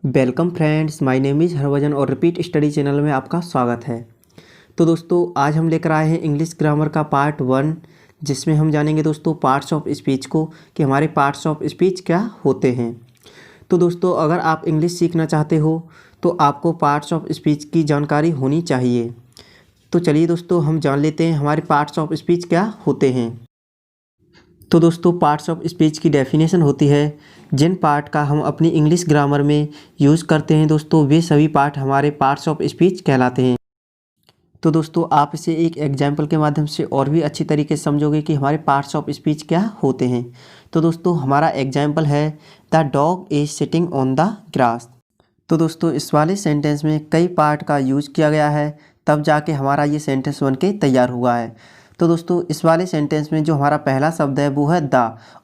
Welcome friends, my name is Harbhajan और repeat study channel में आपका स्वागत है। तो दोस्तों आज हम लेकर आए हैं इंग्लिश ग्रामर का पार्ट 1, जिसमें हम जानेंगे दोस्तों पार्ट्स ऑफ स्पीच को कि हमारे पार्ट्स ऑफ स्पीच क्या होते हैं। तो दोस्तों अगर आप इंग्लिश सीखना चाहते हो तो आपको पार्ट्स ऑफ स्पीच की जानकारी होनी चाहिए। तो चलिए दोस्तों हम जान लेते हैं हमारे पार्ट्स ऑफ स्पीच क्या होते हैं। तो दोस्तों पार्ट्स ऑफ स्पीच की डेफिनेशन होती है जिन पार्ट का हम अपनी इंग्लिश ग्रामर में यूज़ करते हैं दोस्तों वे सभी पार्ट हमारे पार्ट्स ऑफ स्पीच कहलाते हैं। तो दोस्तों आप इसे एक एग्जाम्पल के माध्यम से और भी अच्छी तरीके से समझोगे कि हमारे पार्ट्स ऑफ स्पीच क्या होते हैं। तो दोस्तों हमारा एग्जाम्पल है the dog is sitting on the grass. तो दोस्तों इस वाले सेंटेंस में कई पार्ट का यूज किया गया है, तब जाके हमारा ये सेंटेंस बन के तैयार हुआ है। तो दोस्तों इस वाले सेंटेंस में जो हमारा पहला शब्द है वो है द,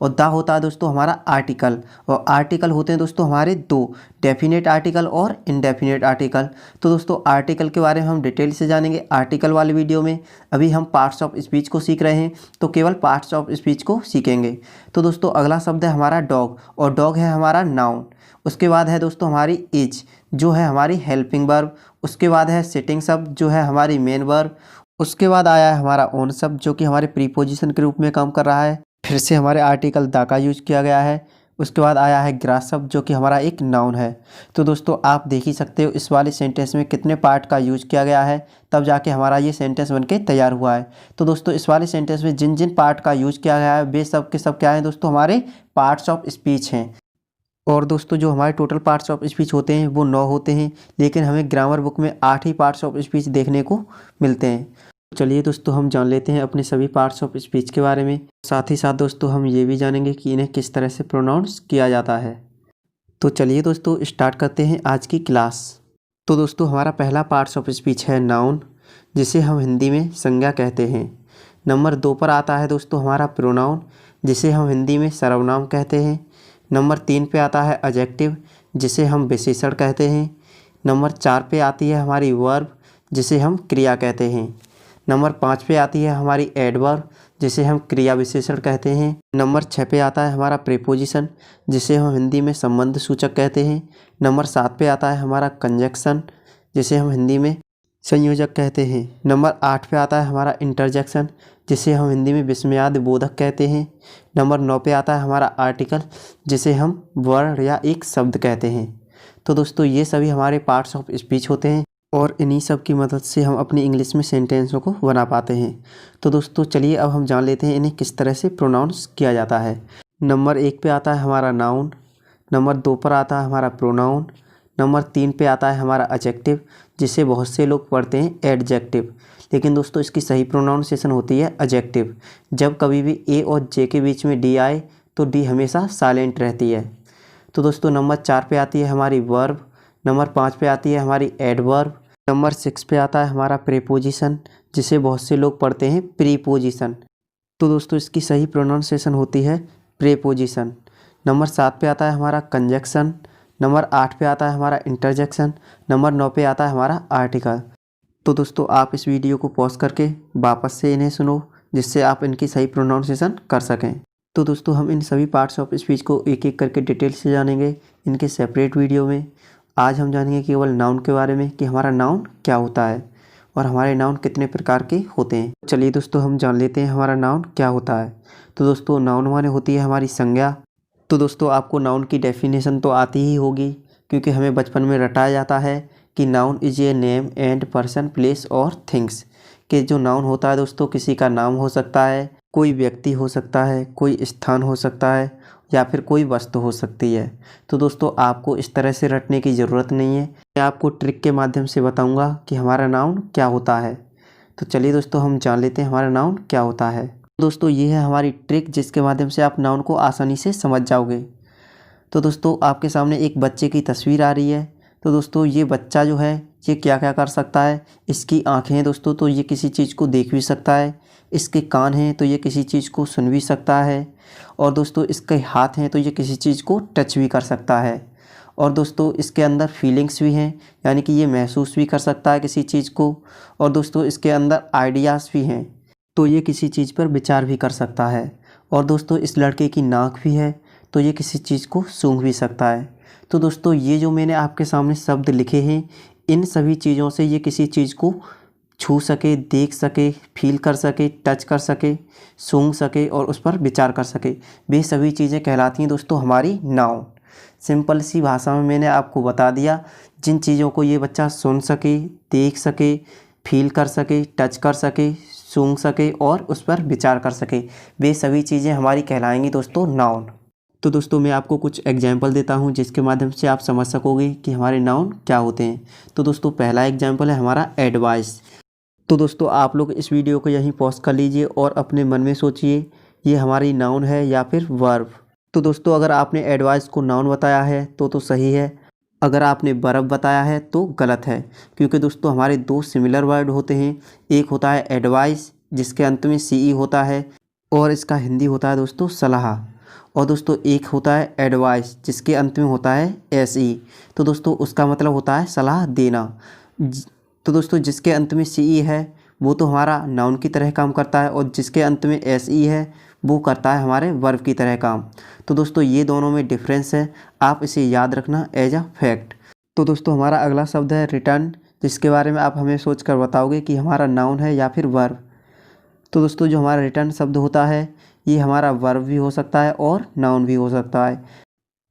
और द होता है दोस्तों हमारा आर्टिकल, और आर्टिकल होते हैं दोस्तों हमारे दो, डेफिनेट आर्टिकल और इनडेफिनेट आर्टिकल। तो दोस्तों आर्टिकल के बारे में हम डिटेल से जानेंगे आर्टिकल वाले वीडियो में। अभी हम पार्ट्स ऑफ स्पीच को सीख रहे हैं तो केवल पार्ट्स ऑफ स्पीच को सीखेंगे। तो दोस्तों अगला शब्द है हमारा डॉग, और डॉग है हमारा नाउन। उसके बाद है दोस्तों हमारी इज जो है हमारी हेल्पिंग वर्ब। उसके बाद है सिटिंग शब्द जो है हमारी मेन वर्ब। उसके बाद आया है हमारा ओन शब्द जो कि हमारे प्रीपोजिशन के रूप में काम कर रहा है। फिर से हमारे आर्टिकल द का यूज किया गया है। उसके बाद आया है ग्रास शब्द जो कि हमारा एक नाउन है। तो दोस्तों आप देख ही सकते हो इस वाले सेंटेंस में कितने पार्ट का यूज किया गया है, तब जाके हमारा ये सेंटेंस बनके तैयार हुआ है। तो दोस्तों इस वाले सेंटेंस में जिन जिन पार्ट का यूज किया गया है वे सब के सब क्या है दोस्तों हमारे पार्ट्स ऑफ स्पीच हैं। और दोस्तों जो हमारे टोटल पार्ट्स ऑफ स्पीच होते हैं वो 9 होते हैं, लेकिन हमें ग्रामर बुक में 8 ही पार्ट्स ऑफ स्पीच देखने को मिलते हैं। चलिए दोस्तों हम जान लेते हैं अपने सभी पार्ट्स ऑफ स्पीच के बारे में। साथ ही साथ दोस्तों हम ये भी जानेंगे कि इन्हें किस तरह से प्रोनाउंस किया जाता है। तो चलिए दोस्तों स्टार्ट करते हैं आज की क्लास। तो दोस्तों हमारा पहला पार्ट्स ऑफ स्पीच है नाउन, जिसे हम हिंदी में संज्ञा कहते हैं। नंबर 2 पर आता है दोस्तों हमारा प्रोनाउन, जिसे हम हिंदी में सर्वनाम कहते हैं। नंबर 3 पे आता है एडजेक्टिव, जिसे हम विशेषण कहते हैं। नंबर 4 पे आती है हमारी वर्ब, जिसे हम क्रिया कहते हैं। नंबर 5 पे आती है हमारी एडवर्ब, जिसे हम क्रिया विशेषण कहते हैं। नंबर 6 पे आता है हमारा प्रीपोजिशन, जिसे हम हिंदी में संबंध सूचक कहते हैं। नंबर 7 पे आता है हमारा कंजक्शन, जिसे हम हिंदी में संयोजक कहते हैं। नंबर 8 पे आता है हमारा इंटरजेक्शन, जिसे हम हिंदी में विस्मयादि बोधक कहते हैं। नंबर 9 पे आता है हमारा आर्टिकल, जिसे हम वर्ड या एक शब्द कहते हैं। तो दोस्तों ये सभी हमारे पार्ट्स ऑफ स्पीच होते हैं, और इन्हीं सब की मदद से हम अपनी इंग्लिश में सेंटेंसों को बना पाते हैं। तो दोस्तों चलिए अब हम जान लेते हैं इन्हें किस तरह से प्रोनाउंस किया जाता है। नंबर 1 पे आता है हमारा नाउन। नंबर 2 पर आता है हमारा प्रोनाउन। नंबर 3 पे आता है हमारा एडजेक्टिव, जिसे बहुत से लोग पढ़ते हैं एडजेक्टिव, लेकिन दोस्तों इसकी सही प्रोनाउंसिएशन होती है एडजेक्टिव। जब कभी भी ए और जे के बीच में डी आए तो डी हमेशा साइलेंट रहती है। तो दोस्तों नंबर 4 पे आती है हमारी वर्ब। नंबर 5 पे आती है हमारी एडवर्ब। नंबर 6 पे आता है हमारा प्रीपोजिशन, जिसे बहुत से लोग पढ़ते हैं प्रीपोजिशन। तो दोस्तों इसकी सही प्रोनाउंसिएशन होती है प्रीपोजिशन। नंबर 7 पे आता है हमारा कंजक्शन। नंबर 8 पे आता है हमारा इंटरजेक्शन। नंबर 9 पे आता है हमारा आर्टिकल। तो दोस्तों आप इस वीडियो को पॉज करके वापस से इन्हें सुनो, जिससे आप इनकी सही प्रोनाउंसिएशन कर सकें। तो दोस्तों हम इन सभी पार्ट्स ऑफ स्पीच को एक एक करके डिटेल से जानेंगे इनके सेपरेट वीडियो में। आज हम जानेंगे केवल नाउन के बारे में कि हमारा नाउन क्या होता है और हमारे नाउन कितने प्रकार के होते हैं। चलिए दोस्तों हम जान लेते हैं हमारा नाउन क्या होता है। तो दोस्तों नाउन माने होती है हमारी संज्ञा। तो दोस्तों आपको नाउन की डेफिनेशन तो आती ही होगी, क्योंकि हमें बचपन में रटाया जाता है कि noun is a name and person place और थिंग्स। कि जो नाउन होता है दोस्तों किसी का नाम हो सकता है, कोई व्यक्ति हो सकता है, कोई स्थान हो सकता है, या फिर कोई वस्तु हो सकती है। तो दोस्तों आपको इस तरह से रटने की ज़रूरत नहीं है, मैं आपको ट्रिक के माध्यम से बताऊंगा कि हमारा नाउन क्या होता है। तो चलिए दोस्तों हम जान लेते हैं हमारा नाउन क्या होता है। दोस्तों ये है हमारी ट्रिक, जिसके माध्यम से आप नाउन को आसानी से समझ जाओगे। तो दोस्तों आपके सामने एक बच्चे की तस्वीर आ रही है। तो दोस्तों ये बच्चा जो है ये क्या क्या कर सकता है। इसकी आँखें हैं दोस्तों, तो ये किसी चीज़ को देख भी सकता है। इसके कान हैं तो ये किसी चीज़ को सुन भी सकता है। और दोस्तों इसके हाथ हैं तो ये किसी चीज़ को टच भी कर सकता है। और दोस्तों इसके अंदर फीलिंग्स भी हैं, यानी कि ये महसूस भी कर सकता है किसी चीज़ को। और दोस्तों इसके अंदर आइडियाज़ भी हैं, तो ये किसी चीज़ पर विचार भी कर सकता है। और दोस्तों इस लड़के की नाक भी है, तो ये किसी चीज़ को सूंघ भी सकता है। तो दोस्तों ये जो मैंने आपके सामने शब्द लिखे हैं, इन सभी चीज़ों से ये किसी चीज़ को छू सके, देख सके, फील कर सके, टच कर सके, सूंघ सके और उस पर विचार कर सके, वे सभी चीज़ें कहलाती हैं दोस्तों हमारी नाउन। सिंपल सी भाषा में मैंने आपको बता दिया, जिन चीज़ों को ये बच्चा सुन सके, देख सके, फील कर सके, टच कर सके, सूंघ सके और उस पर विचार कर सके, वे सभी चीज़ें हमारी कहलाएंगी दोस्तों नाउन। तो दोस्तों मैं आपको कुछ एग्जाम्पल देता हूं जिसके माध्यम से आप समझ सकोगे कि हमारे नाउन क्या होते हैं। तो दोस्तों पहला एग्जाम्पल है हमारा एडवाइस। तो दोस्तों आप लोग इस वीडियो को यहीं पॉज कर लीजिए और अपने मन में सोचिए ये हमारी नाउन है या फिर वर्ब। तो दोस्तों अगर आपने एडवाइस को नाउन बताया है तो सही है, अगर आपने वर्ब बताया है तो गलत है, क्योंकि दोस्तों हमारे दो सिमिलर वर्ड होते हैं। एक होता है एडवाइस जिसके अंत में सी होता है और इसका हिंदी होता है दोस्तों सलाह, और दोस्तों एक होता है एडवाइस जिसके अंत में होता है एस तो दोस्तों उसका मतलब होता है सलाह देना। तो दोस्तों जिसके अंत में सी है वो तो हमारा नाउन की तरह काम करता है और जिसके अंत में एस है वो करता है हमारे वर्ब की तरह काम। तो दोस्तों ये दोनों में डिफरेंस है, आप इसे याद रखना एज अ फैक्ट। तो दोस्तों हमारा अगला शब्द है रिटर्न, जिसके बारे में आप हमें सोच कर बताओगे कि हमारा नाउन है या फिर वर्ब। तो दोस्तों जो हमारा रिटर्न शब्द होता है ये हमारा वर्ब भी हो सकता है और नाउन भी हो सकता है।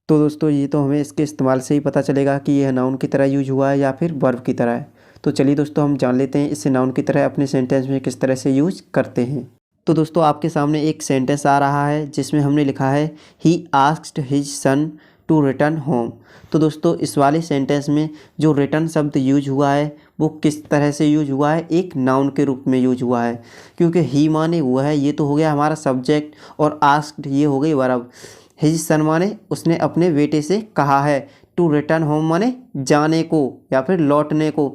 तो दोस्तों ये तो हमें इसके इस्तेमाल से ही पता चलेगा कि यह नाउन की तरह यूज हुआ है या फिर वर्ब की तरह है। तो चलिए दोस्तों हम जान लेते हैं इसे नाउन की तरह अपने सेंटेंस में किस तरह से यूज करते हैं। तो दोस्तों आपके सामने एक सेंटेंस आ रहा है जिसमें हमने लिखा है he asked his son to return home. तो दोस्तों इस वाले सेंटेंस में जो रिटर्न शब्द यूज हुआ है वो किस तरह से यूज हुआ है, एक नाउन के रूप में यूज हुआ है, क्योंकि ही माने हुआ है ये तो हो गया हमारा सब्जेक्ट और आस्क्ड ये हो गई वर्ब। हिज सन माने उसने अपने बेटे से कहा है, टू रिटर्न होम माने जाने को या फिर लौटने को,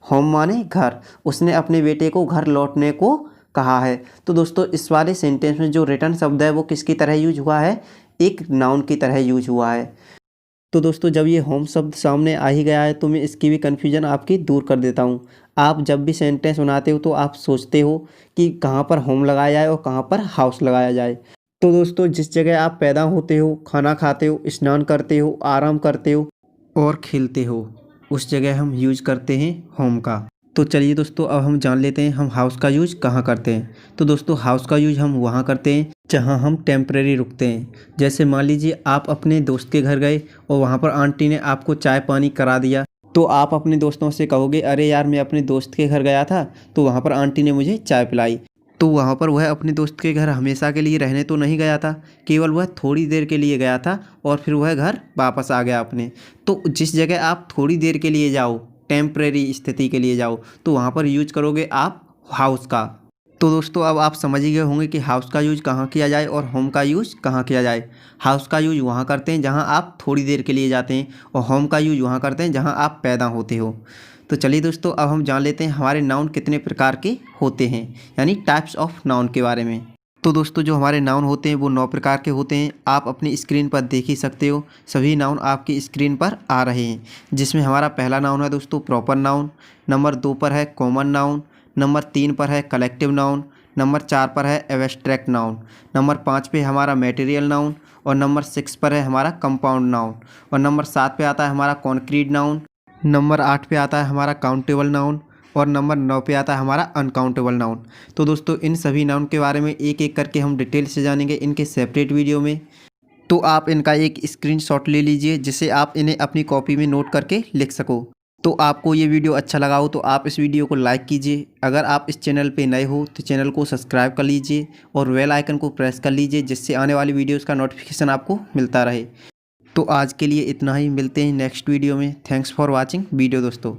होम माने घर, उसने अपने बेटे को घर लौटने को कहा है। तो दोस्तों इस वाले सेंटेंस में जो रिटर्न शब्द है वो किसकी तरह यूज हुआ है, एक नाउन की तरह यूज हुआ है। तो दोस्तों जब ये होम शब्द सामने आ ही गया है तो मैं इसकी भी कन्फ्यूजन आपकी दूर कर देता हूँ। आप जब भी सेंटेंस बनाते हो तो आप सोचते हो कि कहाँ पर होम लगाया जाए और कहाँ पर हाउस लगाया जाए। तो दोस्तों जिस जगह आप पैदा होते हो, खाना खाते हो, स्नान करते हो, आराम करते हो और खेलते हो, उस जगह हम यूज करते हैं होम का। तो चलिए दोस्तों अब हम जान लेते हैं हम हाउस का यूज कहाँ करते हैं। तो दोस्तों हाउस का यूज हम वहाँ करते हैं जहाँ हम टेम्परेरी रुकते हैं। जैसे मान लीजिए आप अपने दोस्त के घर गए और वहाँ पर आंटी ने आपको चाय पानी करा दिया, तो आप अपने दोस्तों से कहोगे अरे यार मैं अपने दोस्त के घर गया था तो वहाँ पर आंटी ने मुझे चाय पिलाई। तो वहाँ पर वह अपने दोस्त के घर हमेशा के लिए रहने तो नहीं गया था, केवल वह थोड़ी देर के लिए गया था और फिर वह घर वापस आ गया अपने। तो जिस जगह आप थोड़ी देर के लिए जाओ, टेम्परेरी स्थिति के लिए जाओ, तो वहाँ पर यूज करोगे आप हाउस का। तो दोस्तों अब आप समझ ही गए होंगे कि हाउस का यूज कहाँ किया जाए और होम का यूज कहाँ किया जाए। हाउस का यूज वहाँ करते हैं जहाँ आप थोड़ी देर के लिए जाते हैं और होम का यूज वहाँ करते हैं जहाँ आप पैदा होते हो। तो चलिए दोस्तों अब हम जान लेते हैं हमारे नाउन कितने प्रकार के होते हैं, यानी टाइप्स ऑफ नाउन के बारे में। तो दोस्तों जो हमारे नाउन होते हैं वो 9 प्रकार के होते हैं। आप अपनी स्क्रीन पर देख ही सकते हो, सभी नाउन आपकी स्क्रीन पर आ रहे हैं, जिसमें हमारा पहला नाउन है दोस्तों प्रॉपर नाउन, नंबर 2 पर है कॉमन नाउन, नंबर 3 पर है कलेक्टिव नाउन, नंबर 4 पर है एब्स्ट्रैक्ट नाउन, नंबर 5 पे हमारा मटेरियल नाउन और नंबर 6 पर है हमारा कंपाउंड नाउन और नंबर 7 पे आता है हमारा कॉन्क्रीट नाउन, नंबर 8 पे आता है हमारा काउंटेबल नाउन और नंबर 9 पे आता है हमारा अनकाउंटेबल नाउन। तो दोस्तों इन सभी नाउन के बारे में एक एक करके हम डिटेल से जानेंगे इनके सेपरेट वीडियो में। तो आप इनका एक स्क्रीनशॉट ले लीजिए जिससे आप इन्हें अपनी कॉपी में नोट करके लिख सको। तो आपको ये वीडियो अच्छा लगा हो तो आप इस वीडियो को लाइक कीजिए। अगर आप इस चैनल पे नए हो तो चैनल को सब्सक्राइब कर लीजिए और बेल आइकन को प्रेस कर लीजिए जिससे आने वाली वीडियोज़ का नोटिफिकेशन आपको मिलता रहे। तो आज के लिए इतना ही, मिलते हैं नेक्स्ट वीडियो में। थैंक्स फॉर वॉचिंग वीडियो दोस्तों।